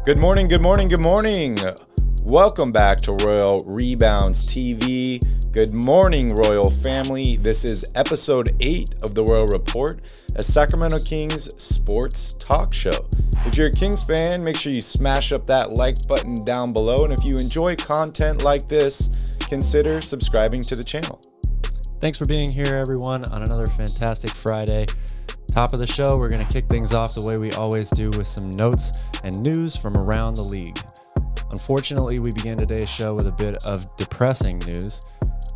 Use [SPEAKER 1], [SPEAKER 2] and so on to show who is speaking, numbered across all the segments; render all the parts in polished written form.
[SPEAKER 1] Good morning, good morning, good morning. Welcome back to Royal Rebounds TV. Good morning, Royal family. This is episode 8 of the Royal Report, a Sacramento Kings sports talk show. If you're a Kings fan, make sure you smash up that like button down below. And if you enjoy content like this, consider subscribing to the channel.
[SPEAKER 2] Thanks for being here, everyone, on another fantastic Friday. Top of the show, we're going to kick things off the way we always do with some notes and news from around the league. Unfortunately, we began today's show with a bit of depressing news.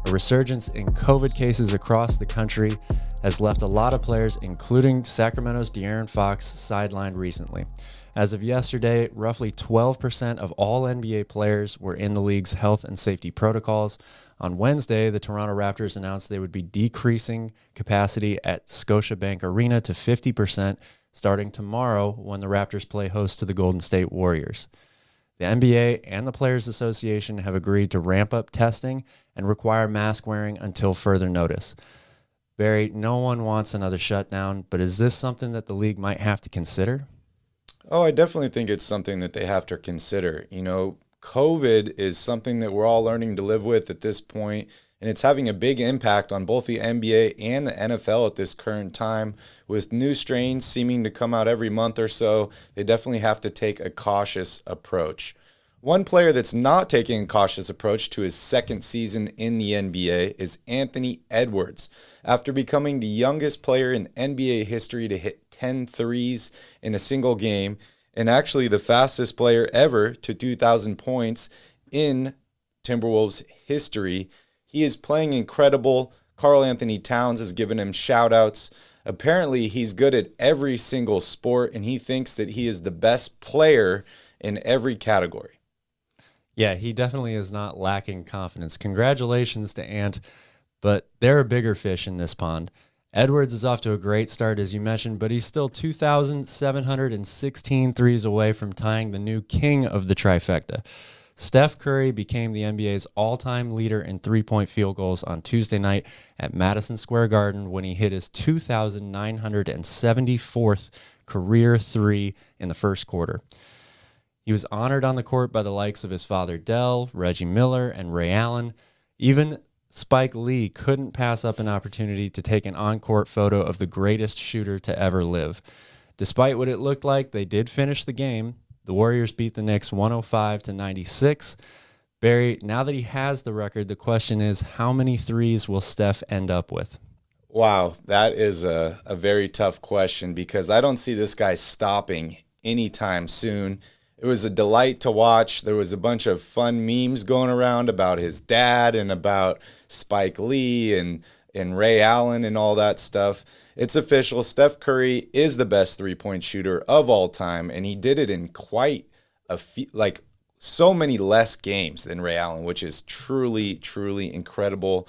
[SPEAKER 2] A resurgence in COVID cases across the country has left a lot of players, including Sacramento's De'Aaron Fox, sidelined recently. As of yesterday, roughly 12% of all NBA players were in the league's health and safety protocols. On Wednesday, the Toronto Raptors announced they would be decreasing capacity at Scotiabank Arena to 50% starting tomorrow when the Raptors play host to the Golden State Warriors. The NBA and the Players Association have agreed to ramp up testing and require mask wearing until further notice. Barry, no one wants another shutdown, but is this something that the league might have to consider?
[SPEAKER 1] Oh, I definitely think it's something that they have to consider. You know, COVID is something that we're all learning to live with at this point, and it's having a big impact on both the NBA and the NFL at this current time. With new strains seeming to come out every month or so, they definitely have to take a cautious approach. One player that's not taking a cautious approach to his second season in the NBA is Anthony Edwards. After becoming the youngest player in NBA history to hit 10 threes in a single game, and actually the fastest player ever to 2,000 points in Timberwolves history, he is playing incredible. Karl Anthony Towns has given him shout-outs. Apparently, he's good at every single sport, and he thinks that he is the best player in every category.
[SPEAKER 2] Yeah, he definitely is not lacking confidence. Congratulations to Ant, but there are bigger fish in this pond. Edwards is off to a great start, as you mentioned, but he's still 2,716 threes away from tying the new king of the trifecta. Steph Curry became the NBA's all-time leader in three-point field goals on Tuesday night at Madison Square Garden when he hit his 2,974th career three in the first quarter. He was honored on the court by the likes of his father Dell, Reggie Miller, and Ray Allen. Even Spike Lee couldn't pass up an opportunity to take an on-court photo of the greatest shooter to ever live. Despite what it looked like, they did finish the game. The Warriors beat the Knicks 105-96. Barry, now that he has the record, the question is, how many threes will Steph end up with?
[SPEAKER 1] Wow, that is a very tough question because I don't see this guy stopping anytime soon. It was a delight to watch. There was a bunch of fun memes going around about his dad and about Spike Lee and Ray Allen and all that stuff. It's official. Steph Curry is the best three-point shooter of all time, and he did it in quite a few, so many less games than Ray Allen, which is truly, truly incredible.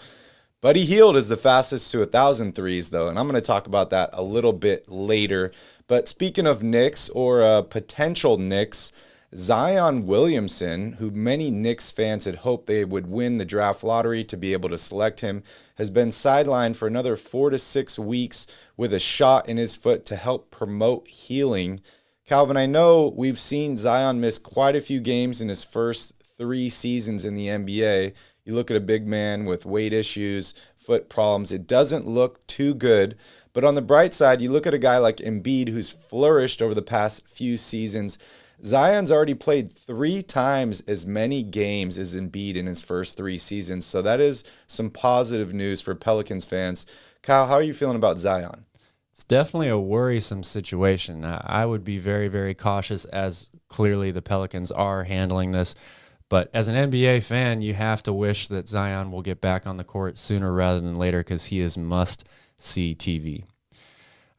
[SPEAKER 1] But he healed as the fastest to 1,000 threes, though, and I'm going to talk about that a little bit later. But speaking of Knicks or potential Knicks, Zion Williamson, who many Knicks fans had hoped they would win the draft lottery to be able to select him, has been sidelined for another 4 to 6 weeks with a shot in his foot to help promote healing. Calvin, I know we've seen Zion miss quite a few games in his first 3 seasons in the NBA. You look at a big man with weight issues, foot problems, it doesn't look too good. But on the bright side, you look at a guy like Embiid who's flourished over the past few seasons. Zion's already played 3 times as many games as Embiid in his first 3 seasons. So that is some positive news for Pelicans fans. Kyle, how are you feeling about Zion?
[SPEAKER 2] It's definitely a worrisome situation. I would be very, very cautious, as clearly the Pelicans are handling this. But as an NBA fan, you have to wish that Zion will get back on the court sooner rather than later because he is must-see TV.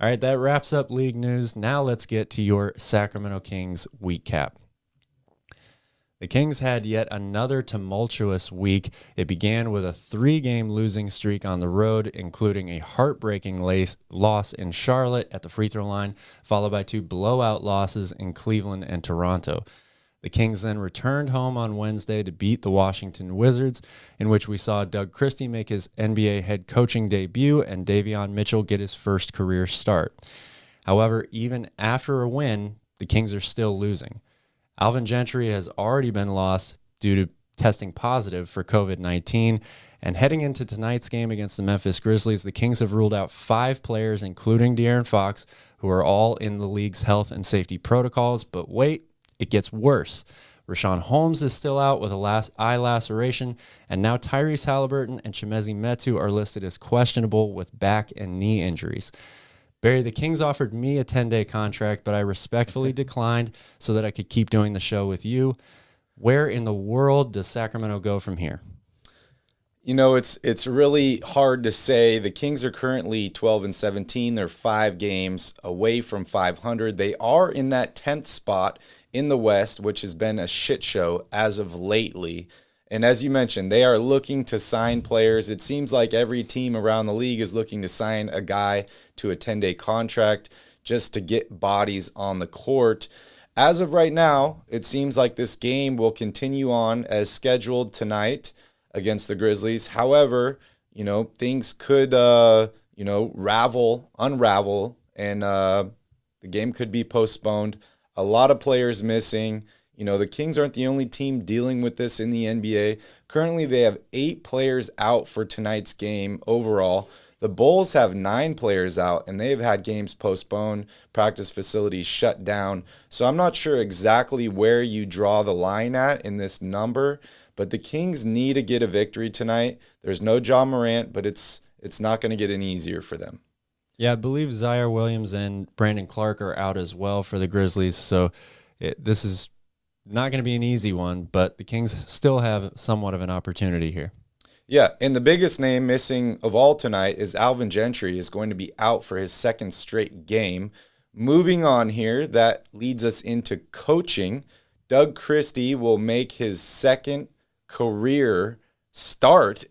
[SPEAKER 2] All right, that wraps up league news. Now let's get to your Sacramento Kings week cap. The Kings had yet another tumultuous week. It began with a 3-game losing streak on the road, including a heartbreaking loss in Charlotte at the free throw line, followed by 2 blowout losses in Cleveland and Toronto. The Kings then returned home on Wednesday to beat the Washington Wizards, in which we saw Doug Christie make his NBA head coaching debut and Davion Mitchell get his first career start. However, even after a win, the Kings are still losing. Alvin Gentry has already been lost due to testing positive for COVID-19. And heading into tonight's game against the Memphis Grizzlies, the Kings have ruled out 5 players, including De'Aaron Fox, who are all in the league's health and safety protocols. But wait, it gets worse. Rashawn Holmes is still out with a eye laceration, and now Tyrese Haliburton and Chimezie Metu are listed as questionable with back and knee injuries. Barry, the Kings offered me a 10-day contract, but I respectfully declined so that I could keep doing the show with you. Where in the world does Sacramento go from here?
[SPEAKER 1] You know, it's really hard to say. The Kings are currently 12-17. They're 5 games away from 500. They are in that 10th spot in the West, which has been a shit show as of lately. And as you mentioned, they are looking to sign players. It seems like every team around the league is looking to sign a guy to a 10-day contract just to get bodies on the court. As of right now, it seems like this game will continue on as scheduled tonight against the Grizzlies. However, you know, things could, unravel, and the game could be postponed. A lot of players missing. You know, the Kings aren't the only team dealing with this in the NBA. Currently, they have 8 players out for tonight's game overall. The Bulls have 9 players out, and they've had games postponed, practice facilities shut down. So I'm not sure exactly where you draw the line at in this number, but the Kings need to get a victory tonight. There's no Ja Morant, but it's not going to get any easier for them.
[SPEAKER 2] Yeah, I believe Zaire Williams and Brandon Clark are out as well for the Grizzlies, so this is not going to be an easy one, but the Kings still have somewhat of an opportunity here.
[SPEAKER 1] Yeah, and the biggest name missing of all tonight is Alvin Gentry is going to be out for his 2nd straight game. Moving on here, that leads us into coaching. Doug Christie will make his 2nd career start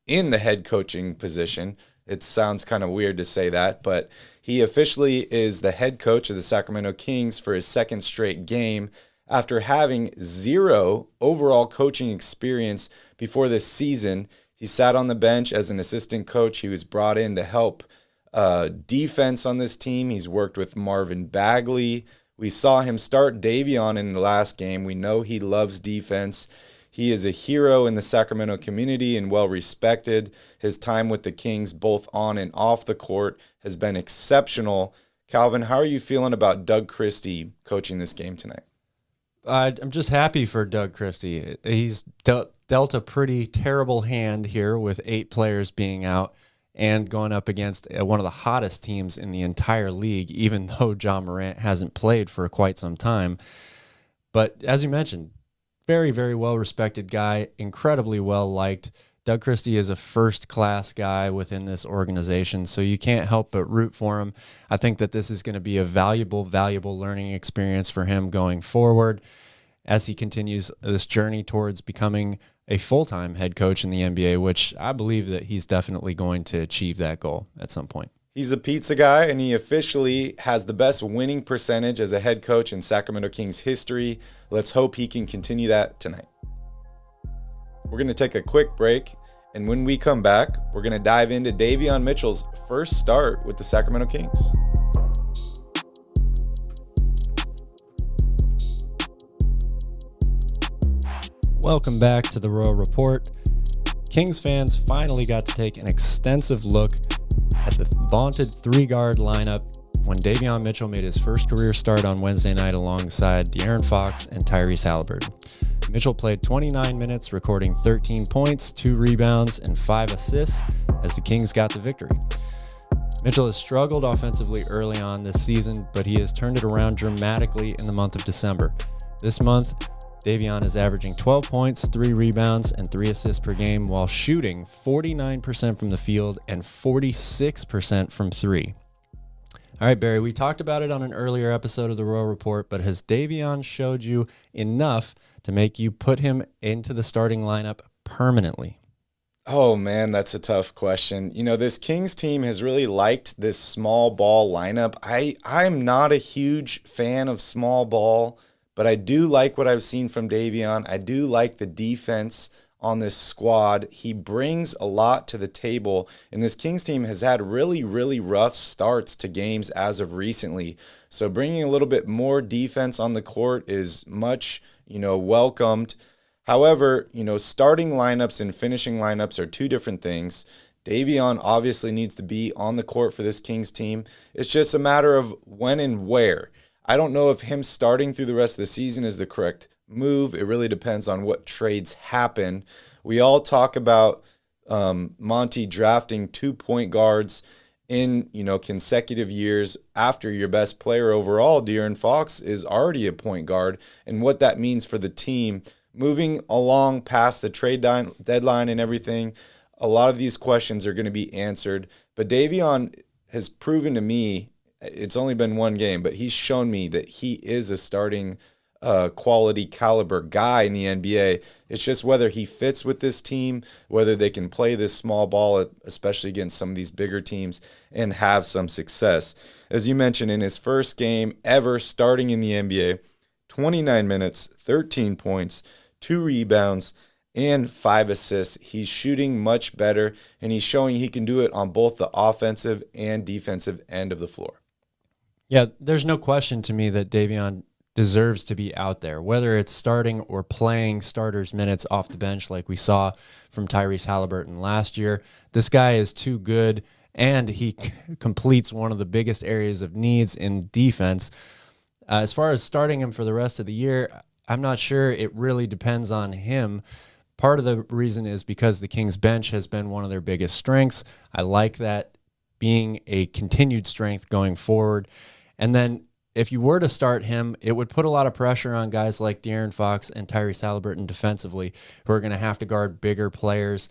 [SPEAKER 1] in the head coaching position. It sounds kind of weird to say that, but he officially is the head coach of the Sacramento Kings for his 2nd straight game after having 0 overall coaching experience before this season. He sat on the bench as an assistant coach. He was brought in to help defense on this team. He's worked with Marvin Bagley. We saw him start Davion in the last game. We know he loves defense. He is a hero in the Sacramento community and well-respected. His time with the Kings, both on and off the court, has been exceptional. Calvin, how are you feeling about Doug Christie coaching this game tonight?
[SPEAKER 2] I'm just happy for Doug Christie. He's dealt a pretty terrible hand here with 8 players being out and going up against one of the hottest teams in the entire league, even though Ja Morant hasn't played for quite some time. But as you mentioned, very, very well-respected guy, incredibly well-liked. Doug Christie is a first-class guy within this organization, so you can't help but root for him. I think that this is going to be a valuable learning experience for him going forward as he continues this journey towards becoming a full-time head coach in the NBA, which I believe that he's definitely going to achieve that goal at some point.
[SPEAKER 1] He's a pizza guy, and he officially has the best winning percentage as a head coach in Sacramento Kings history. Let's hope he can continue that tonight. We're going to take a quick break, and when we come back, we're going to dive into Davion Mitchell's first start with the Sacramento Kings.
[SPEAKER 2] Welcome back to the Royal Report. Kings fans finally got to take an extensive look at the vaunted 3-guard lineup when Davion Mitchell made his first career start on Wednesday night alongside De'Aaron Fox and Tyrese Haliburton. Mitchell played 29 minutes, recording 13 points, 2 rebounds, and 5 assists as the Kings got the victory. Mitchell has struggled offensively early on this season, but he has turned it around dramatically in the month of December. This month, Davion is averaging 12 points, 3 rebounds, and 3 assists per game while shooting 49% from the field and 46% from 3. All right, Barry, we talked about it on an earlier episode of the Royal Report, but has Davion showed you enough to make you put him into the starting lineup permanently?
[SPEAKER 1] Oh, man, that's a tough question. You know, this Kings team has really liked this small ball lineup. I'm not a huge fan of small ball, but I do like what I've seen from Davion. I do like the defense on this squad. He brings a lot to the table, and this Kings team has had really, really rough starts to games as of recently. So bringing a little bit more defense on the court is much, welcomed. However, starting lineups and finishing lineups are two different things. Davion obviously needs to be on the court for this Kings team. It's just a matter of when and where. I don't know if him starting through the rest of the season is the correct move. It really depends on what trades happen. We all talk about Monty drafting 2 point guards in consecutive years after your best player overall, De'Aaron Fox, is already a point guard, and what that means for the team moving along past the trade deadline and everything. A lot of these questions are going to be answered, but Davion has proven to me, it's only been one game, but he's shown me that he is a starting quality caliber guy in the NBA. It's just whether he fits with this team, whether they can play this small ball, especially against some of these bigger teams, and have some success. As you mentioned, in his first game ever starting in the NBA, 29 minutes, 13 points, 2 rebounds, and 5 assists. He's shooting much better, and he's showing he can do it on both the offensive and defensive end of the floor.
[SPEAKER 2] Yeah, there's no question to me that Davion deserves to be out there, whether it's starting or playing starters minutes off the bench like we saw from Tyrese Haliburton last year. This guy is too good, and he completes one of the biggest areas of needs in defense. As far as starting him for the rest of the year, I'm not sure. It really depends on him. Part of the reason is because the Kings bench has been one of their biggest strengths. I like that being a continued strength going forward. And then if you were to start him, it would put a lot of pressure on guys like De'Aaron Fox and Tyrese Haliburton defensively, who are going to have to guard bigger players.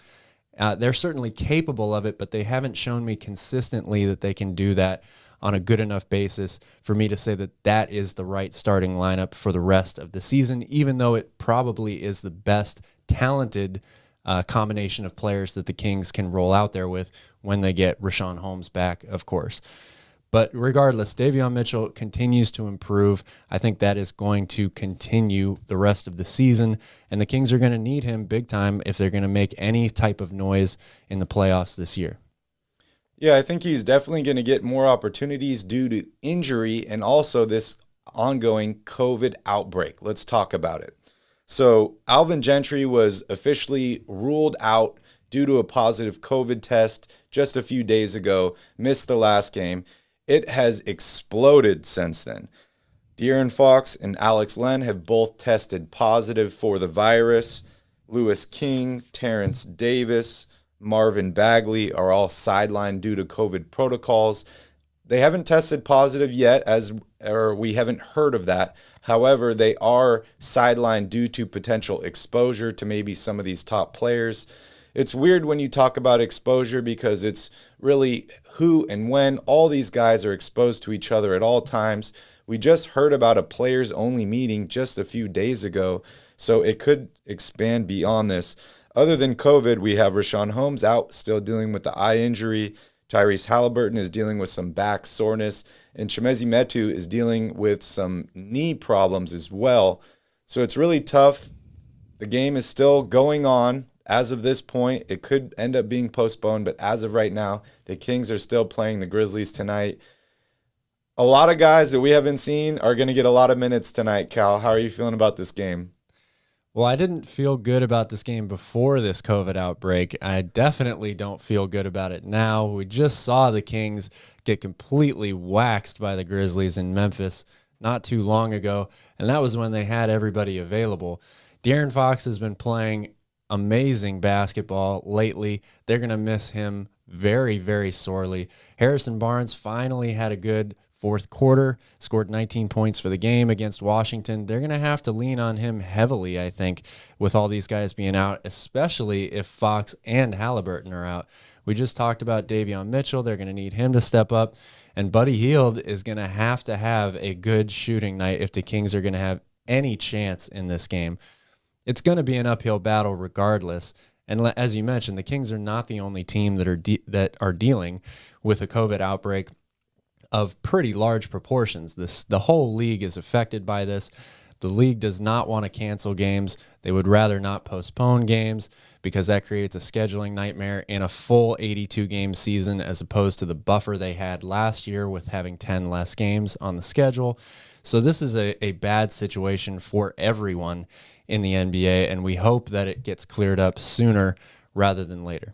[SPEAKER 2] They're certainly capable of it, but they haven't shown me consistently that they can do that on a good enough basis for me to say that that is the right starting lineup for the rest of the season, even though it probably is the best talented combination of players that the Kings can roll out there with when they get Richaun Holmes back, of course. But regardless, Davion Mitchell continues to improve. I think that is going to continue the rest of the season, and the Kings are going to need him big time if they're going to make any type of noise in the playoffs this year.
[SPEAKER 1] Yeah, I think he's definitely going to get more opportunities due to injury and also this ongoing COVID outbreak. Let's talk about it. So Alvin Gentry was officially ruled out due to a positive COVID test just a few days ago, missed the last game. It has exploded since then. De'Aaron Fox and Alex Len have both tested positive for the virus. Lewis King, Terrence Davis, Marvin Bagley are all sidelined due to COVID protocols. They haven't tested positive yet, or we haven't heard of that. However, they are sidelined due to potential exposure to maybe some of these top players. It's weird when you talk about exposure because it's really who and when all these guys are exposed to each other at all times. We just heard about a players-only meeting just a few days ago, so it could expand beyond this. Other than COVID, we have Richaun Holmes out, still dealing with the eye injury. Tyrese Haliburton is dealing with some back soreness, and Chimezie Metu is dealing with some knee problems as well. So it's really tough. The game is still going on. As of this point, it could end up being postponed, but as of right now, the Kings are still playing the Grizzlies tonight. A lot of guys that we haven't seen are going to get a lot of minutes tonight, Cal. How are you feeling about this game?
[SPEAKER 2] Well, I didn't feel good about this game before this COVID outbreak. I definitely don't feel good about it now. We just saw the Kings get completely waxed by the Grizzlies in Memphis not too long ago, and that was when they had everybody available. De'Aaron Fox has been playing amazing basketball lately. They're going to miss him very, very sorely. Harrison Barnes finally had a good fourth quarter, scored 19 points for the game against Washington. They're going to have to lean on him heavily, I think, with all these guys being out, especially if Fox and Haliburton are out. We just talked about Davion Mitchell. They're going to need him to step up. And Buddy Hield is going to have a good shooting night if the Kings are going to have any chance in this game. It's going to be an uphill battle regardless. And as you mentioned, the Kings are not the only team that are dealing with a COVID outbreak of pretty large proportions. The whole league is affected by this. The league does not want to cancel games. They would rather not postpone games because that creates a scheduling nightmare in a full 82-game season as opposed to the buffer they had last year with having 10 less games on the schedule. So this is a bad situation for everyone in the NBA, and we hope that it gets cleared up sooner rather than later.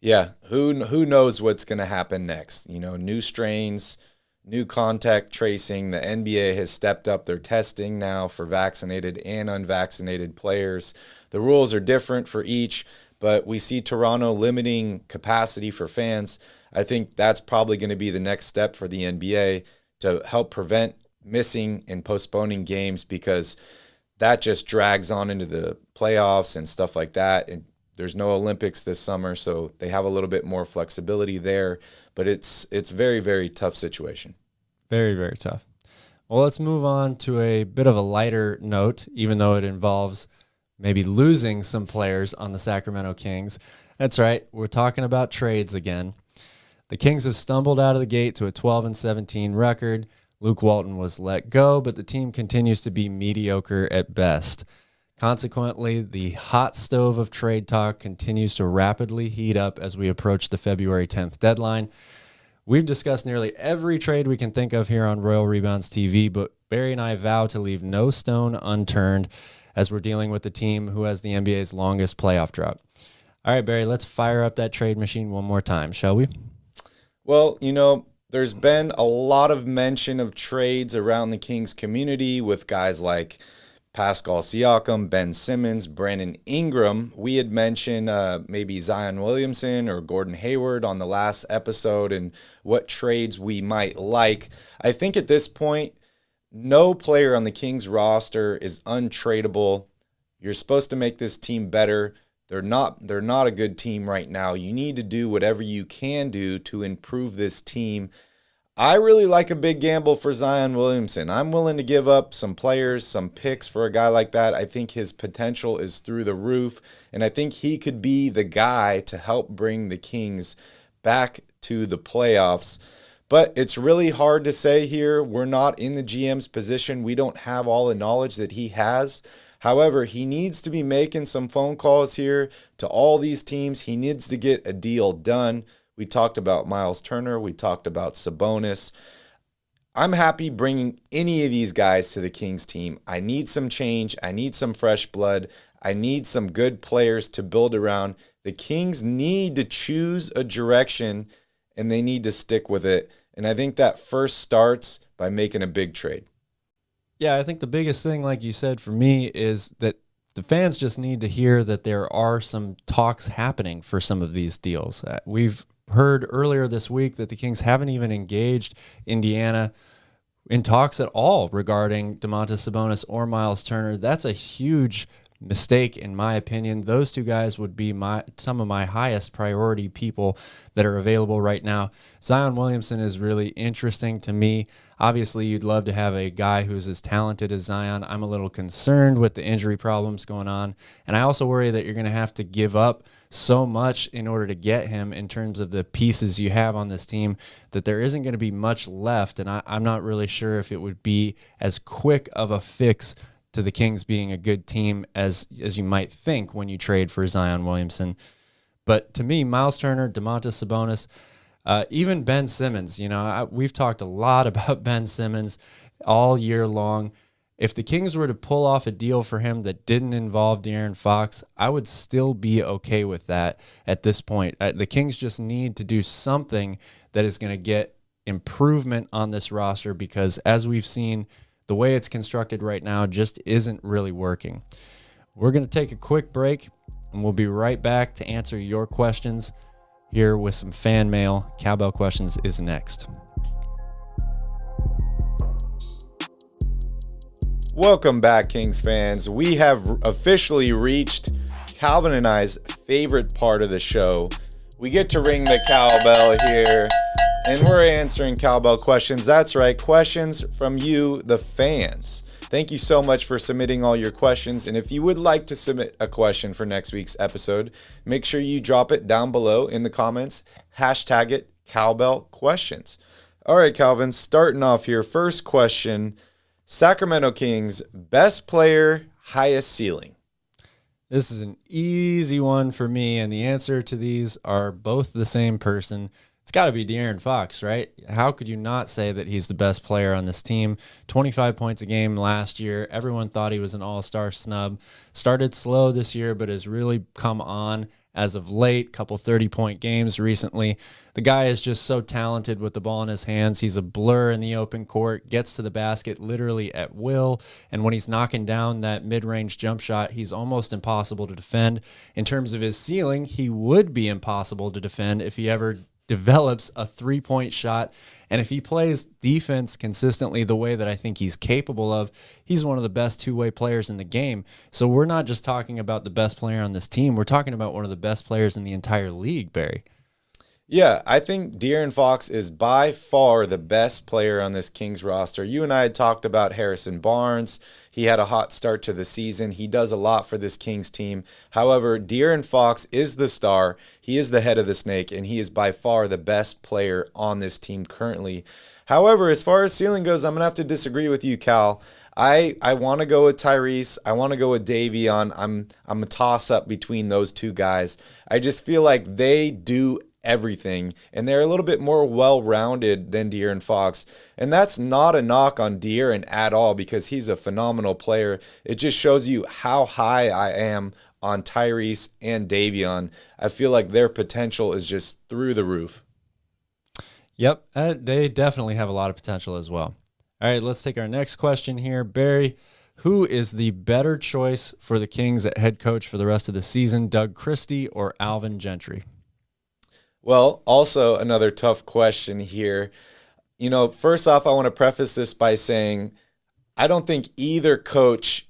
[SPEAKER 1] Yeah, who knows what's going to happen next? New strains, new contact tracing. The NBA has stepped up their testing now for vaccinated and unvaccinated players. The rules are different for each, but we see Toronto limiting capacity for fans. I think that's probably going to be the next step for the NBA to help prevent missing and postponing games, because that just drags on into the playoffs and stuff like that. And there's no Olympics this summer, so they have a little bit more flexibility there. But it's very, very tough situation.
[SPEAKER 2] Very, very tough. Well, let's move on to a bit of a lighter note, even though it involves maybe losing some players on the Sacramento Kings. That's right. We're talking about trades again. The Kings have stumbled out of the gate to a 12-17 record. Luke Walton was let go, but the team continues to be mediocre at best. Consequently, the hot stove of trade talk continues to rapidly heat up as we approach the February 10th deadline. We've discussed nearly every trade we can think of here on Royal Rebounds TV, but Barry and I vow to leave no stone unturned as we're dealing with the team who has the NBA's longest playoff drought. All right, Barry, let's fire up that trade machine one more time, shall we?
[SPEAKER 1] Well, there's been a lot of mention of trades around the Kings community with guys like Pascal Siakam, Ben Simmons, Brandon Ingram. We had mentioned maybe Zion Williamson or Gordon Hayward on the last episode and what trades we might like. I think at this point, no player on the Kings roster is untradeable. You're supposed to make this team better. They're not a good team right now. You need to do whatever you can do to improve this team. I really like a big gamble for Zion Williamson. I'm willing to give up some players, some picks for a guy like that. I think his potential is through the roof, and I think he could be the guy to help bring the Kings back to the playoffs. But it's really hard to say here. We're not in the GM's position. We don't have all the knowledge that he has. However, he needs to be making some phone calls here to all these teams. He needs to get a deal done. We talked about Miles Turner. We talked about Sabonis. I'm happy bringing any of these guys to the Kings team. I need some change. I need some fresh blood. I need some good players to build around. The Kings need to choose a direction, and they need to stick with it. And I think that first starts by making a big trade.
[SPEAKER 2] Yeah, I think the biggest thing, like you said, for me is that the fans just need to hear that there are some talks happening for some of these deals. We've heard earlier this week that the Kings haven't even engaged Indiana in talks at all regarding Domantas Sabonis or Miles Turner. That's a huge mistake, in my opinion. Those two guys would be some of my highest priority people that are available right now. Zion Williamson is really interesting to me. Obviously, you'd love to have a guy who's as talented as Zion. I'm a little concerned with the injury problems going on, and I also worry that you're going to have to give up so much in order to get him in terms of the pieces you have on this team that there isn't going to be much left, and I'm not really sure if it would be as quick of a fix to the Kings being a good team as you might think when you trade for Zion Williamson. But to me, Miles Turner, Domantas Sabonis, even Ben Simmons, we've talked a lot about Ben Simmons all year long. If the Kings were to pull off a deal for him that didn't involve De'Aaron Fox, I would still be okay with that at this point. The Kings just need to do something that is going to get improvement on this roster, because as we've seen, the way it's constructed right now just isn't really working. We're going to take a quick break, and we'll be right back to answer your questions here with some fan mail. Cowbell Questions is next.
[SPEAKER 1] Welcome back, Kings fans. We have officially reached Calvin and I's favorite part of the show. We get to ring the cowbell here, and we're answering cowbell questions. That's right, questions from you, the fans. Thank you so much for submitting all your questions. And if you would like to submit a question for next week's episode, make sure you drop it down below in the comments. Hashtag it CowbellQuestions. All right, Calvin, starting off here. First question. Sacramento Kings, best player, highest ceiling.
[SPEAKER 2] This is an easy one for me, and the answer to these are both the same person. It's got to be De'Aaron Fox, right? How could you not say that he's the best player on this team? 25 points a game last year. Everyone thought he was an all-star snub. Started slow this year, but has really come on as of late. Couple 30-point games recently. The guy is just so talented with the ball in his hands. He's a blur in the open court, gets to the basket literally at will, and when he's knocking down that mid-range jump shot, he's almost impossible to defend. In terms of his ceiling, he would be impossible to defend if he ever develops a three-point shot. And if he plays defense consistently the way that I think he's capable of, he's one of the best two-way players in the game. So we're not just talking about the best player on this team. We're talking about one of the best players in the entire league, Barry.
[SPEAKER 1] Yeah, I think De'Aaron Fox is by far the best player on this Kings roster. You and I had talked about Harrison Barnes. He had a hot start to the season. He does a lot for this Kings team. However, De'Aaron Fox is the star. He is the head of the snake, and he is by far the best player on this team currently. However, as far as ceiling goes, I'm going to have to disagree with you, Cal. I want to go with Tyrese. I want to go with Davion. I'm a toss-up between those two guys. I just feel like they do everything, and they're a little bit more well-rounded than De'Aaron Fox. And that's not a knock on De'Aaron at all, because he's a phenomenal player. It just shows you how high I am on Tyrese and Davion. I feel like their potential is just through the roof.
[SPEAKER 2] Yep, they definitely have a lot of potential as well. All right, let's take our next question here. Barry, who is the better choice for the Kings at head coach for the rest of the season, Doug Christie or Alvin Gentry?
[SPEAKER 1] Well, also another tough question here. You know, first off, I want to preface this by saying I don't think either coach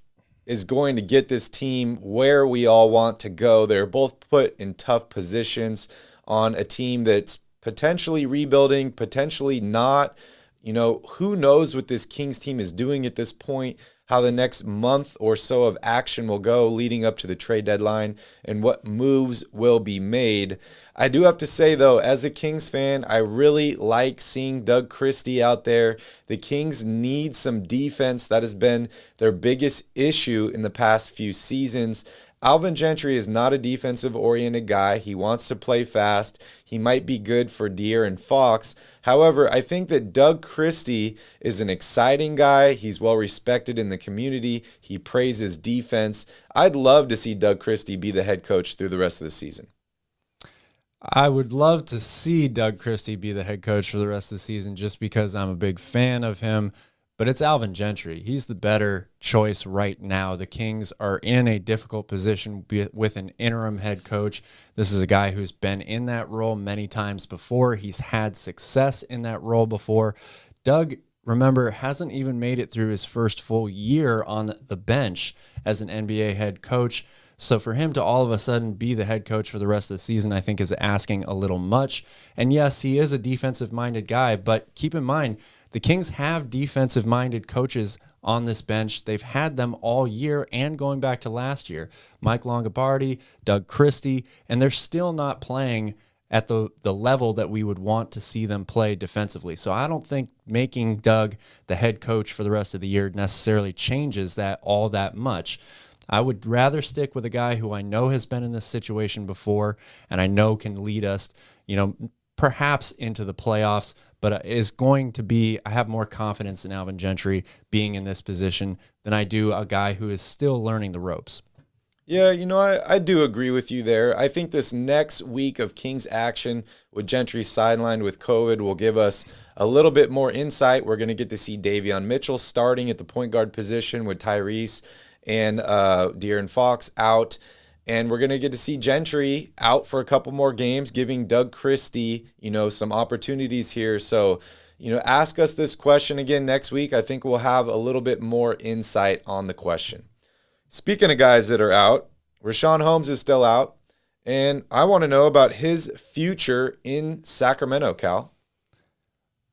[SPEAKER 1] is going to get this team where we all want to go. They're both put in tough positions on a team that's potentially rebuilding, potentially not. You know, who knows what this Kings team is doing at this point, how the next month or so of action will go leading up to the trade deadline, and what moves will be made. I do have to say, though, as a Kings fan, I really like seeing Doug Christie out there. The Kings need some defense. That has been their biggest issue in the past few seasons. Alvin Gentry is not a defensive-oriented guy. He wants to play fast. He might be good for De'Aaron Fox. However, I think that Doug Christie is an exciting guy. He's well-respected in the community. He praises defense. I'd love to see Doug Christie be the head coach through the rest of the season.
[SPEAKER 2] I would love to see Doug Christie be the head coach for the rest of the season just because I'm a big fan of him. But it's Alvin Gentry. He's the better choice right now. The Kings are in a difficult position with an interim head coach. This is a guy who's been in that role many times before. He's had success in that role before. Doug, remember, hasn't even made it through his first full year on the bench as an NBA head coach. So for him to all of a sudden be the head coach for the rest of the season, I think is asking a little much. And yes, he is a defensive-minded guy, but keep in mind, the Kings have defensive-minded coaches on this bench. They've had them all year and going back to last year. Mike Longobardi, Doug Christie, and they're still not playing at the level that we would want to see them play defensively. So I don't think making Doug the head coach for the rest of the year necessarily changes that all that much. I would rather stick with a guy who I know has been in this situation before and I know can lead us, perhaps into the playoffs, but is going to be, I have more confidence in Alvin Gentry being in this position than I do a guy who is still learning the ropes.
[SPEAKER 1] Yeah, I do agree with you there. I think this next week of Kings action with Gentry sidelined with COVID will give us a little bit more insight. We're going to get to see Davion Mitchell starting at the point guard position with Tyrese and De'Aaron Fox out. And we're going to get to see Gentry out for a couple more games, giving Doug Christie, some opportunities here. So, ask us this question again next week. I think we'll have a little bit more insight on the question. Speaking of guys that are out, Richaun Holmes is still out. And I want to know about his future in Sacramento, Cal.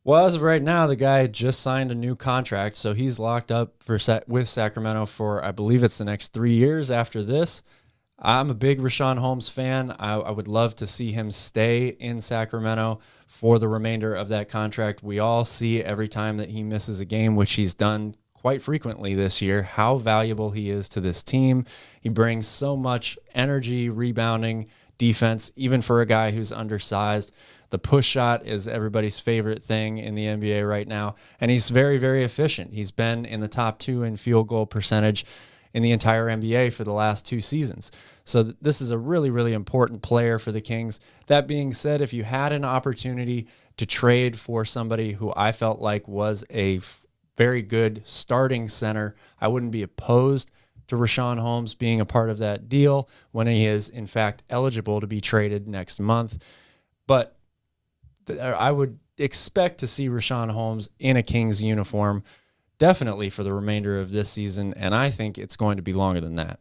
[SPEAKER 2] Well, as of right now, the guy just signed a new contract. So he's locked up with Sacramento for, I believe it's the next 3 years after this. I'm a big Richaun Holmes fan. I would love to see him stay in Sacramento for the remainder of that contract. We all see every time that he misses a game, which he's done quite frequently this year how valuable he is to this team. He brings so much energy, rebounding, defense, even for a guy who's undersized. The push shot is everybody's favorite thing in the NBA right now, and he's very, very efficient. He's been in the top 2 in field goal percentage in the entire NBA for the last 2 seasons. So this is a really, really important player for the Kings. That being said, if you had an opportunity to trade for somebody who I felt like was a very good starting center, I wouldn't be opposed to Richaun Holmes being a part of that deal when he is, in fact, eligible to be traded next month. But I would expect to see Richaun Holmes in a Kings uniform definitely for the remainder of this season, and I think it's going to be longer than that.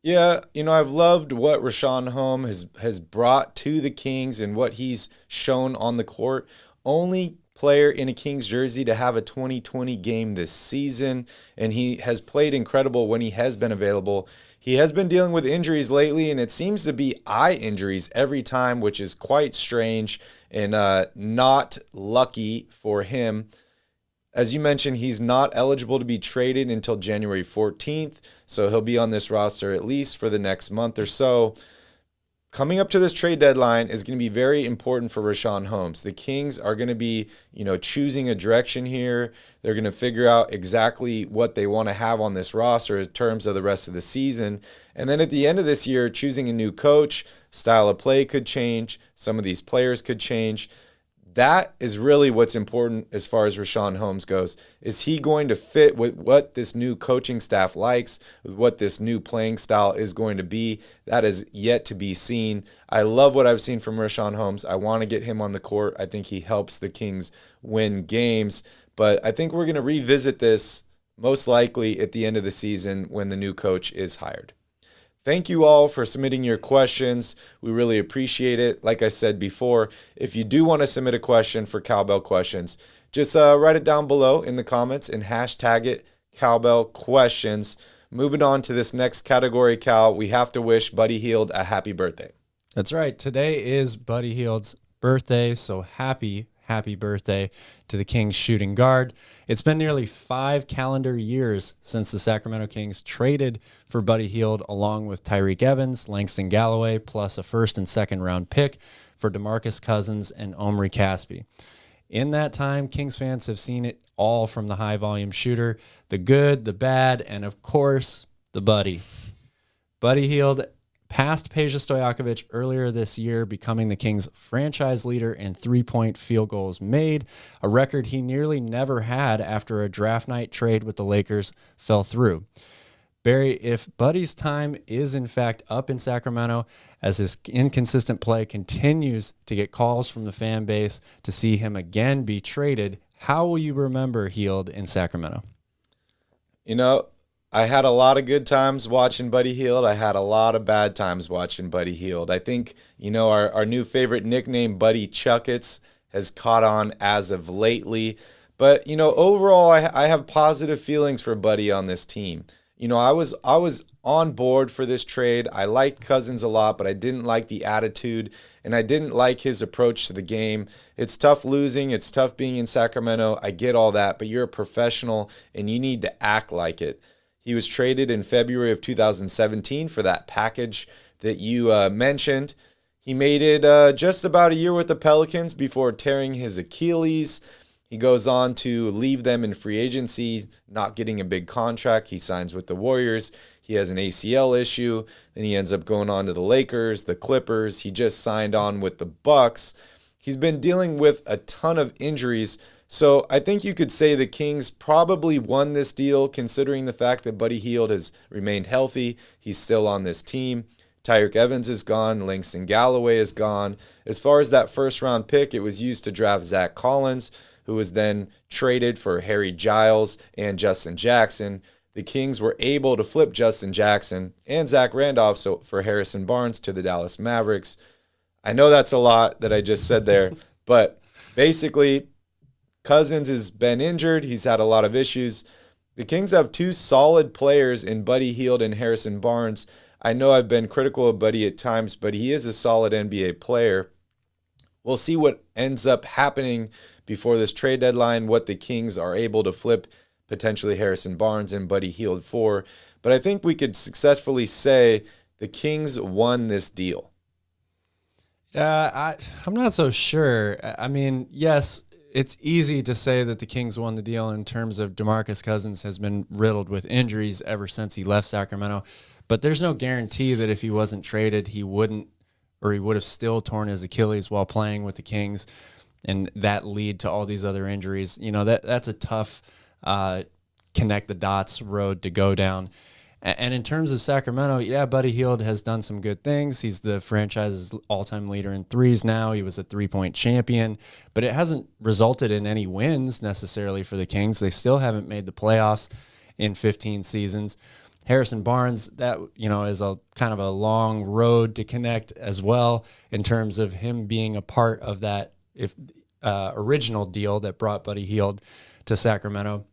[SPEAKER 1] Yeah, I've loved what Richaun Holmes has brought to the Kings and what he's shown on the court. Only player in a Kings jersey to have a 2020 game this season, and he has played incredible when he has been available. He has been dealing with injuries lately, and it seems to be eye injuries every time, which is quite strange and not lucky for him. As you mentioned, he's not eligible to be traded until January 14th, so he'll be on this roster at least for the next month or so. Coming up to this trade deadline is going to be very important for Richaun Holmes. The Kings are going to be, choosing a direction here. They're going to figure out exactly what they want to have on this roster in terms of the rest of the season. And then at the end of this year, choosing a new coach, style of play could change. Some of these players could change. That is really what's important as far as Richaun Holmes goes. Is he going to fit with what this new coaching staff likes, with what this new playing style is going to be? That is yet to be seen. I love what I've seen from Richaun Holmes. I want to get him on the court. I think he helps the Kings win games. But I think we're going to revisit this most likely at the end of the season when the new coach is hired. Thank you all for submitting your questions. We really appreciate it. Like I said before, if you do want to submit a question for Cowbell Questions, just write it down below in the comments and hashtag it CowbellQuestions. Moving on to this next category, Cal, we have to wish Buddy Hield a happy birthday.
[SPEAKER 2] That's right. Today is Buddy Hield's birthday, so happy birthday to the Kings shooting guard. It's been nearly 5 calendar years since the Sacramento Kings traded for Buddy Hield along with Tyreke Evans, Langston Galloway, plus a first and second round pick for DeMarcus Cousins and Omri Caspi. In that time, Kings fans have seen it all from the high volume shooter, the good, the bad, and of course, the Buddy. Buddy Hield passed Peja Stojakovic earlier this year, becoming the Kings' franchise leader in three-point field goals made, a record he nearly never had after a draft night trade with the Lakers fell through. Barry, if Buddy's time is in fact up in Sacramento, as his inconsistent play continues to get calls from the fan base to see him again be traded, how will you remember Hield in Sacramento?
[SPEAKER 1] I had a lot of good times watching Buddy Hield. I had a lot of bad times watching Buddy Hield. I think, our new favorite nickname, Buddy Chuckets, has caught on as of lately. But, overall, I have positive feelings for Buddy on this team. I was on board for this trade. I liked Cousins a lot, but I didn't like the attitude, and I didn't like his approach to the game. It's tough losing. It's tough being in Sacramento. I get all that, but you're a professional, and you need to act like it. He was traded in February of 2017 for that package that you mentioned. He made it just about a year with the Pelicans before tearing his Achilles. He goes on to leave them in free agency, not getting a big contract. He signs with the Warriors. He has an ACL issue. Then he ends up going on to the Lakers, the Clippers. He just signed on with the Bucks. He's been dealing with a ton of injuries. So I think you could say the Kings probably won this deal considering the fact that Buddy Hield has remained healthy. He's still on this team. Tyreke Evans is gone. Langston Galloway is gone. As far as that first-round pick, it was used to draft Zach Collins, who was then traded for Harry Giles and Justin Jackson. The Kings were able to flip Justin Jackson and Zach Randolph for Harrison Barnes to the Dallas Mavericks. I know that's a lot that I just said there, but basically Cousins has been injured. He's had a lot of issues. The Kings have 2 solid players in Buddy Hield and Harrison Barnes. I know I've been critical of Buddy at times, but he is a solid NBA player. We'll see what ends up happening before this trade deadline, what the Kings are able to flip potentially Harrison Barnes and Buddy Hield 4. But I think we could successfully say the Kings won this deal.
[SPEAKER 2] I'm not so sure. I mean, yes, it's easy to say that the Kings won the deal in terms of DeMarcus Cousins has been riddled with injuries ever since he left Sacramento. But there's no guarantee that if he wasn't traded, he would have still torn his Achilles while playing with the Kings, and that lead to all these other injuries. You know, that's a tough connect the dots road to go down. And in terms of Sacramento, yeah, Buddy Hield has done some good things. He's the franchise's all-time leader in threes now. He was a three-point champion, but it hasn't resulted in any wins necessarily for the Kings. They still haven't made the playoffs in 15 seasons. Harrison Barnes, that, you know, is a kind of a long road to connect as well in terms of him being a part of that original deal that brought Buddy Hield to Sacramento.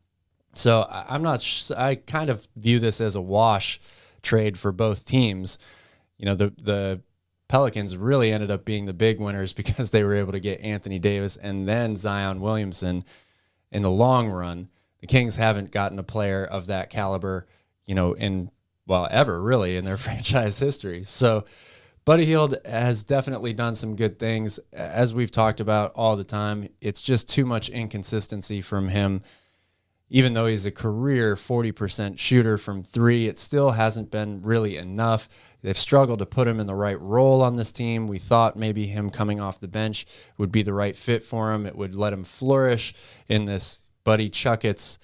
[SPEAKER 2] So I kind of view this as a wash trade for both teams. You know, the Pelicans really ended up being the big winners because they were able to get Anthony Davis and then Zion Williamson in the long run. The Kings haven't gotten a player of that caliber, you know, ever really in their franchise history. So Buddy Hield has definitely done some good things. As we've talked about all the time, it's just too much inconsistency from him. Even though he's a career 40% shooter from three, it still hasn't been really enough. They've struggled to put him in the right role on this team. We thought maybe him coming off the bench would be the right fit for him. It would let him flourish in this Buddy Chuckets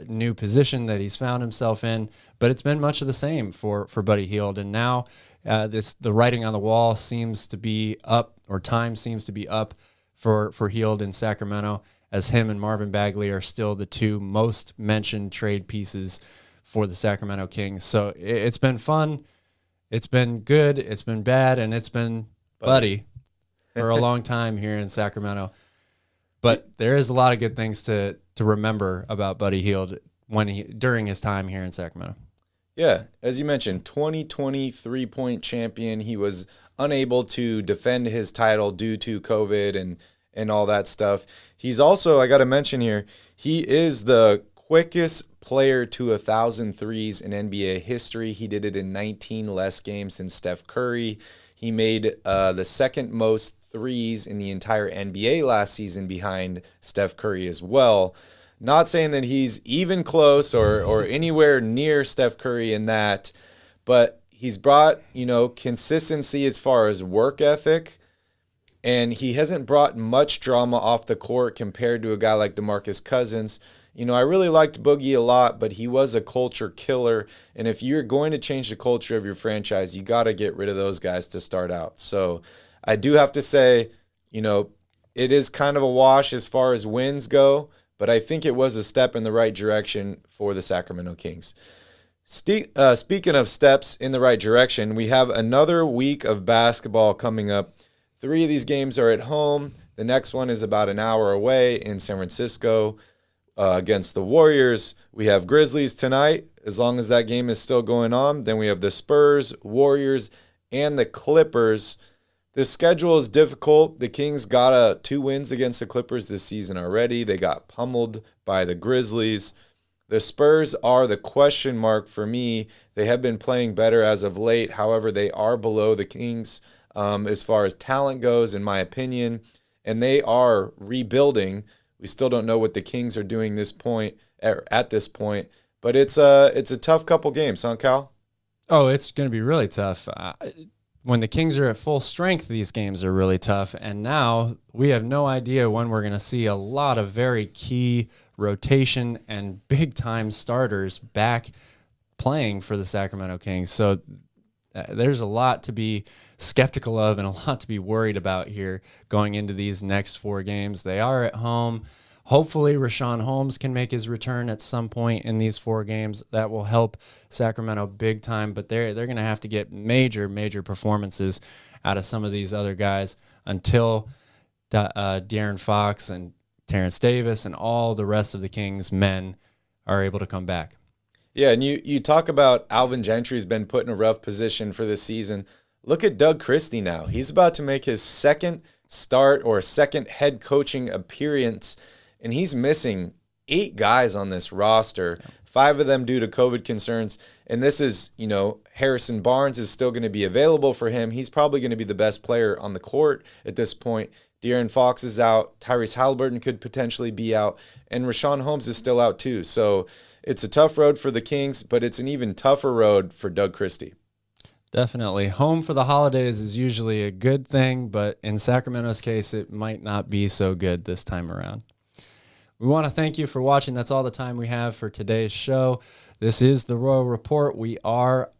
[SPEAKER 2] new position that he's found himself in. But it's been much of the same for Buddy Hield. And now the writing on the wall seems to be up, or time seems to be up for Hield in Sacramento, as him and Marvin Bagley are still the two most mentioned trade pieces for the Sacramento Kings. So it's been fun, it's been good, it's been bad, and it's been Buddy for a long time here in Sacramento. But there is a lot of good things to remember about Buddy Hield during his time here in Sacramento.
[SPEAKER 1] Yeah, as you mentioned, 2020 3-point champion. He was unable to defend his title due to COVID and all that stuff. He's also, I got to mention here, he is the quickest player to 1,000 threes in NBA history. He did it in 19 less games than Steph Curry. He made the second most threes in the entire NBA last season behind Steph Curry as well. Not saying that he's even close or anywhere near Steph Curry in that, but he's brought, you know, consistency as far as work ethic. And he hasn't brought much drama off the court compared to a guy like DeMarcus Cousins. You know, I really liked Boogie a lot, but he was a culture killer. And if you're going to change the culture of your franchise, you got to get rid of those guys to start out. So I do have to say, you know, it is kind of a wash as far as wins go, but I think it was a step in the right direction for the Sacramento Kings. Speaking of steps in the right direction, we have another week of basketball coming up. 3 of these games are at home. The next one is about an hour away in San Francisco against the Warriors. We have Grizzlies tonight. As long as that game is still going on, then we have the Spurs, Warriors, and the Clippers. The schedule is difficult. The Kings got 2 wins against the Clippers this season already. They got pummeled by the Grizzlies. The Spurs are the question mark for me. They have been playing better as of late. However, they are below the Kings as far as talent goes, in my opinion, and they are rebuilding. We still don't know what the Kings are doing at this point, but it's a tough couple games, huh, Cal?
[SPEAKER 2] Oh, it's going to be really tough. When the Kings are at full strength, these games are really tough, and now we have no idea when we're going to see a lot of very key rotation and big-time starters back playing for the Sacramento Kings. So there's a lot to be skeptical of and a lot to be worried about here going into these next 4 games. They are at home. Hopefully, Rashawn Holmes can make his return at some point in these 4 games. That will help Sacramento big time, but they're going to have to get major performances out of some of these other guys until De'Aaron Fox and Terrence Davis and all the rest of the Kings men are able to come back.
[SPEAKER 1] Yeah, and you talk about Alvin Gentry's been put in a rough position for this season. Look at Doug Christie now. He's about to make his second start or second head coaching appearance, and he's missing 8 guys on this roster, 5 of them due to COVID concerns. And this is, Harrison Barnes is still going to be available for him. He's probably going to be the best player on the court at this point. De'Aaron Fox is out. Tyrese Haliburton could potentially be out. And Richaun Holmes is still out too. So it's a tough road for the Kings, but it's an even tougher road for Doug Christie.
[SPEAKER 2] Definitely. Home for the holidays is usually a good thing, but in Sacramento's case, it might not be so good this time around. We want to thank you for watching. That's all the time we have for today's show. This is the Royal Report. We are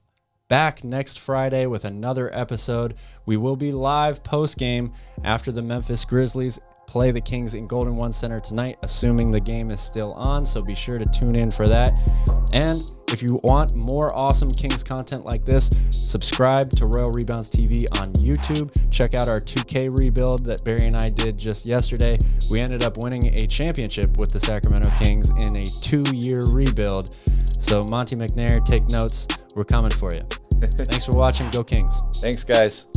[SPEAKER 2] back next Friday with another episode. We will be live post-game after the Memphis Grizzlies play the Kings in Golden One Center tonight, assuming the game is still on, so be sure to tune in for that. And if you want more awesome Kings content like this, subscribe to Royal Rebounds TV on YouTube. Check out our 2K rebuild that Barry and I did just yesterday. We ended up winning a championship with the Sacramento Kings in a 2-year rebuild. So Monty McNair, take notes. We're coming for you. Thanks for watching. Go Kings.
[SPEAKER 1] Thanks, guys.